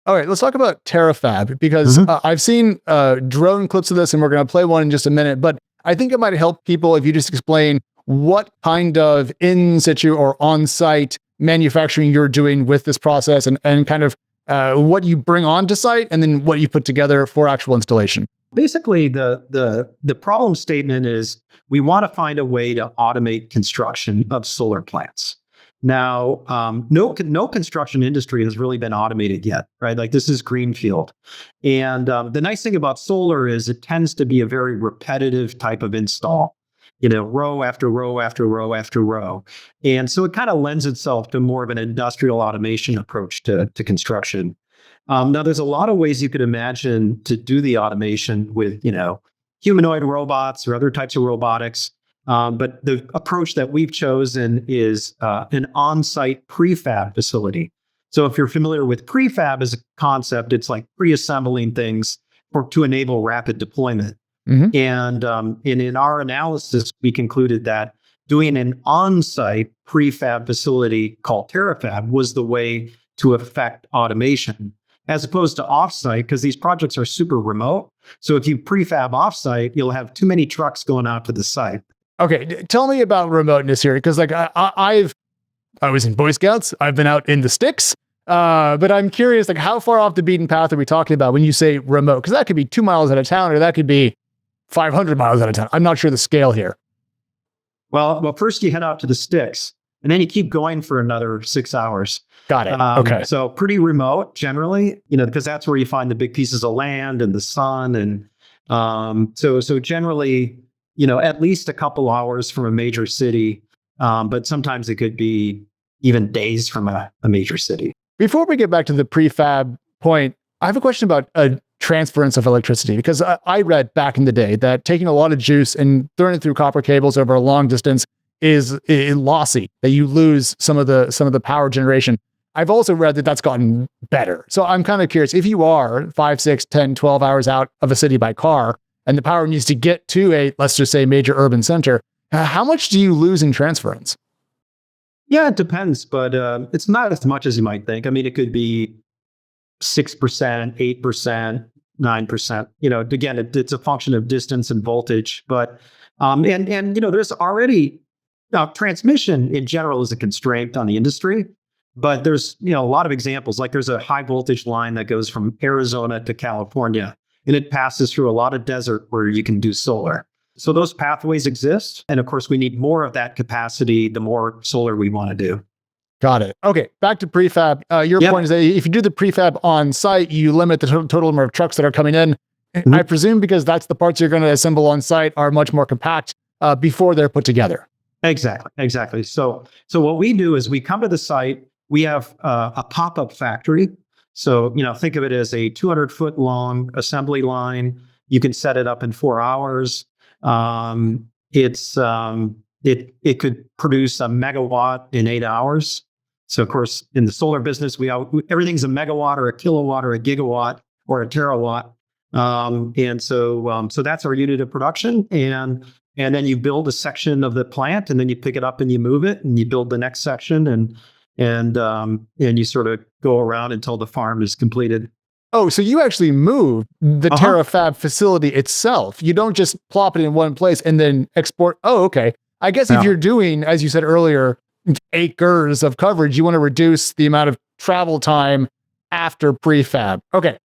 All right, let's talk about TerraFab because I've seen drone clips of this and we're going to play one in just a minute, but I think it might help people if you just explain what kind of in situ or on-site manufacturing you're doing with this process and kind of what you bring onto site and then what you put together for actual installation. Basically, the problem statement is we want to find a way to automate construction of solar plants. Now, no construction industry has really been automated yet, right? Like this is greenfield. And the nice thing about solar is it tends to be a very repetitive type of install, row after row after row after row. And so it kind of lends itself to more of an industrial automation approach to construction. Now, there's a lot of ways you could imagine to do the automation with, humanoid robots or other types of robotics. But the approach that we've chosen is an on-site prefab facility. So if you're familiar with prefab as a concept, it's like pre-assembling things to enable rapid deployment. And in our analysis, we concluded that doing an on-site prefab facility called TerraFab was the way to affect automation, as opposed to offsite, because these projects are super remote. So if you prefab offsite, you'll have too many trucks going out to the site. Okay, tell me about remoteness here, because like I was in Boy Scouts, I've been out in the sticks, but I'm curious, like how far off the beaten path are we talking about when you say remote? Because that could be 2 miles out of town, or that could be 500 miles out of town. I'm not sure the scale here. Well, first you head out to the sticks, and then you keep going for another 6 hours. Got it. Okay. So pretty remote generally, because that's where you find the big pieces of land and the sun, and so generally, at least a couple hours from a major city, but sometimes it could be even days from a major city. Before we get back to the prefab point, I have a question about transference of electricity, because I read back in the day that taking a lot of juice and throwing it through copper cables over a long distance is lossy, that you lose some of the power generation. I've also read that that's gotten better. So I'm kind of curious, if you are 5, 6, 10, 12 hours out of a city by car, and the power needs to get to a, let's just say, major urban center, how much do you lose in transference? Yeah, it depends, but it's not as much as you might think. I mean, it could be 6%, 8%, 9%. Again, it's a function of distance and voltage, but there's already transmission in general is a constraint on the industry, but there's a lot of examples. Like there's a high voltage line that goes from Arizona to California, and it passes through a lot of desert where you can do solar. So those pathways exist. And of course, we need more of that capacity, the more solar we want to do. Got it. Okay, back to prefab. Your point is that if you do the prefab on site, you limit the total number of trucks that are coming in. I presume because that's the parts you're going to assemble on site are much more compact before they're put together. Exactly. So what we do is we come to the site, we have a pop-up factory. So, think of it as a 200-foot long assembly line. You can set it up in 4 hours. It could produce a megawatt in 8 hours. So, of course, in the solar business, everything's a megawatt or a kilowatt or a gigawatt or a terawatt. And so that's our unit of production. And then you build a section of the plant, and then you pick it up and you move it, and you build the next section, and you sort of go around until the farm is completed. Oh, so you actually move the TerraFab facility itself. You don't just plop it in one place and then export. Oh, okay. I guess if you're doing, as you said earlier, acres of coverage, you want to reduce the amount of travel time after prefab. Okay.